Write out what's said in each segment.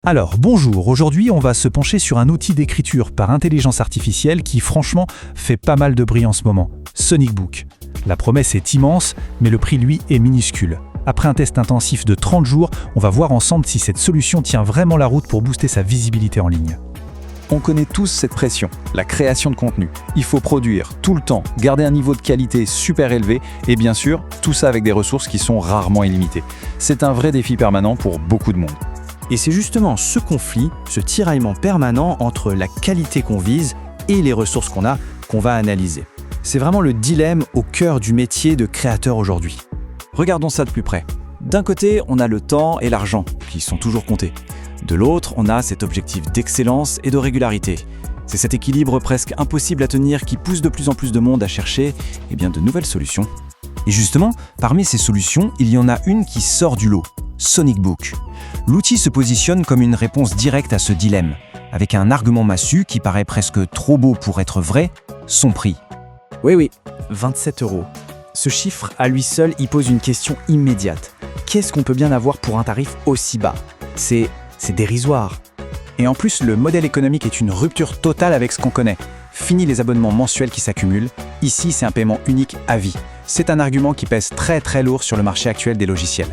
Alors, bonjour, aujourd'hui on va se pencher sur un outil d'écriture par intelligence artificielle qui franchement fait pas mal de bruit en ce moment, SonicBook. La promesse est immense, mais le prix lui est minuscule. Après un test intensif de 30 jours, on va voir ensemble si cette solution tient vraiment la route pour booster sa visibilité en ligne. On connaît tous cette pression, la création de contenu. Il faut produire tout le temps, garder un niveau de qualité super élevé et bien sûr, tout ça avec des ressources qui sont rarement illimitées. C'est un vrai défi permanent pour beaucoup de monde. Et c'est justement ce conflit, ce tiraillement permanent entre la qualité qu'on vise et les ressources qu'on a, qu'on va analyser. C'est vraiment le dilemme au cœur du métier de créateur aujourd'hui. Regardons ça de plus près. D'un côté, on a le temps et l'argent, qui sont toujours comptés. De l'autre, on a cet objectif d'excellence et de régularité. C'est cet équilibre presque impossible à tenir qui pousse de plus en plus de monde à chercher de nouvelles solutions. Et justement, parmi ces solutions, il y en a une qui sort du lot, SonicBook. L'outil se positionne comme une réponse directe à ce dilemme, avec un argument massu qui paraît presque trop beau pour être vrai, son prix. Oui, 27 €. Ce chiffre, à lui seul, y pose une question immédiate. Qu'est-ce qu'on peut bien avoir pour un tarif aussi bas ? C'est dérisoire. Et en plus, le modèle économique est une rupture totale avec ce qu'on connaît. Fini les abonnements mensuels qui s'accumulent. Ici, c'est un paiement unique à vie. C'est un argument qui pèse très lourd sur le marché actuel des logiciels.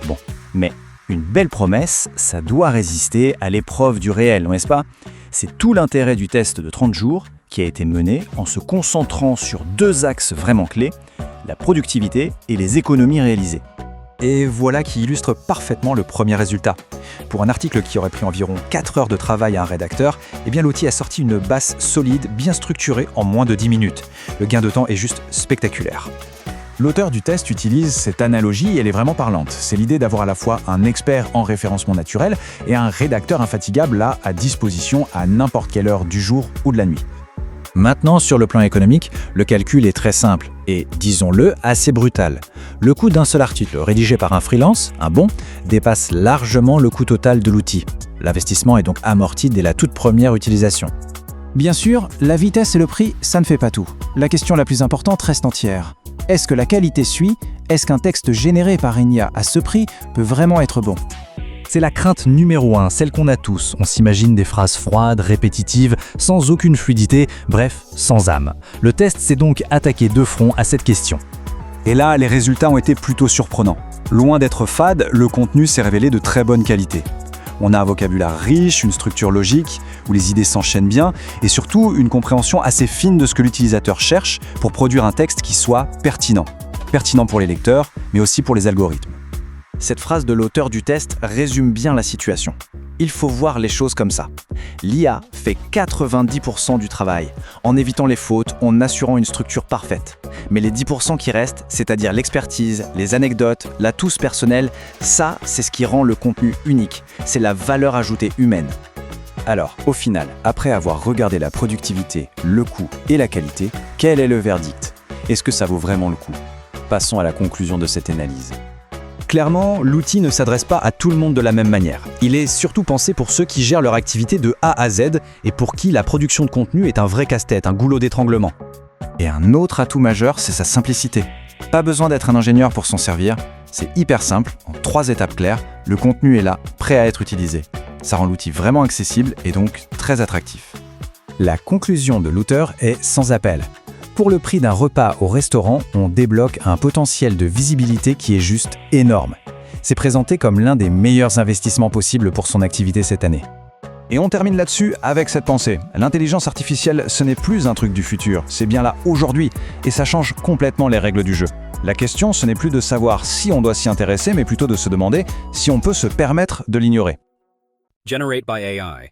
Bon, mais une belle promesse, ça doit résister à l'épreuve du réel, n'est-ce pas ? C'est tout l'intérêt du test de 30 jours qui a été mené en se concentrant sur deux axes vraiment clés, la productivité et les économies réalisées. Et voilà qui illustre parfaitement le premier résultat. Pour un article qui aurait pris environ 4 heures de travail à un rédacteur, l'outil a sorti une base solide, bien structurée en moins de 10 minutes. Le gain de temps est juste spectaculaire. L'auteur du test utilise cette analogie et elle est vraiment parlante. C'est l'idée d'avoir à la fois un expert en référencement naturel et un rédacteur infatigable là à disposition à n'importe quelle heure du jour ou de la nuit. Maintenant, sur le plan économique, le calcul est très simple et, disons-le, assez brutal. Le coût d'un seul article rédigé par un freelance, dépasse largement le coût total de l'outil. L'investissement est donc amorti dès la toute première utilisation. Bien sûr, la vitesse et le prix, ça ne fait pas tout. La question la plus importante reste entière. Est-ce que la qualité suit ? Est-ce qu'un texte généré par une IA à ce prix peut vraiment être bon ? C'est la crainte numéro 1, celle qu'on a tous. On s'imagine des phrases froides, répétitives, sans aucune fluidité, bref, sans âme. Le test s'est donc attaqué de front à cette question. Et là, les résultats ont été plutôt surprenants. Loin d'être fade, le contenu s'est révélé de très bonne qualité. On a un vocabulaire riche, une structure logique, où les idées s'enchaînent bien, et surtout une compréhension assez fine de ce que l'utilisateur cherche pour produire un texte qui soit pertinent. Pertinent pour les lecteurs, mais aussi pour les algorithmes. Cette phrase de l'auteur du test résume bien la situation. Il faut voir les choses comme ça. L'IA fait 90% du travail, en évitant les fautes, en assurant une structure parfaite. Mais les 10% qui restent, c'est-à-dire l'expertise, les anecdotes, la touche personnelle, ça, c'est ce qui rend le contenu unique. C'est la valeur ajoutée humaine. Alors, au final, après avoir regardé la productivité, le coût et la qualité, quel est le verdict ? Est-ce que ça vaut vraiment le coup ? Passons à la conclusion de cette analyse. Clairement, l'outil ne s'adresse pas à tout le monde de la même manière. Il est surtout pensé pour ceux qui gèrent leur activité de A à Z et pour qui la production de contenu est un vrai casse-tête, un goulot d'étranglement. Et un autre atout majeur, c'est sa simplicité. Pas besoin d'être un ingénieur pour s'en servir, c'est hyper simple, en 3 étapes claires, le contenu est là, prêt à être utilisé. Ça rend l'outil vraiment accessible et donc très attractif. La conclusion de l'auteur est sans appel. Pour le prix d'un repas au restaurant, on débloque un potentiel de visibilité qui est juste énorme. C'est présenté comme l'un des meilleurs investissements possibles pour son activité cette année. Et on termine là-dessus avec cette pensée. L'intelligence artificielle, ce n'est plus un truc du futur, c'est bien là aujourd'hui, et ça change complètement les règles du jeu. La question, ce n'est plus de savoir si on doit s'y intéresser, mais plutôt de se demander si on peut se permettre de l'ignorer. Generate by AI.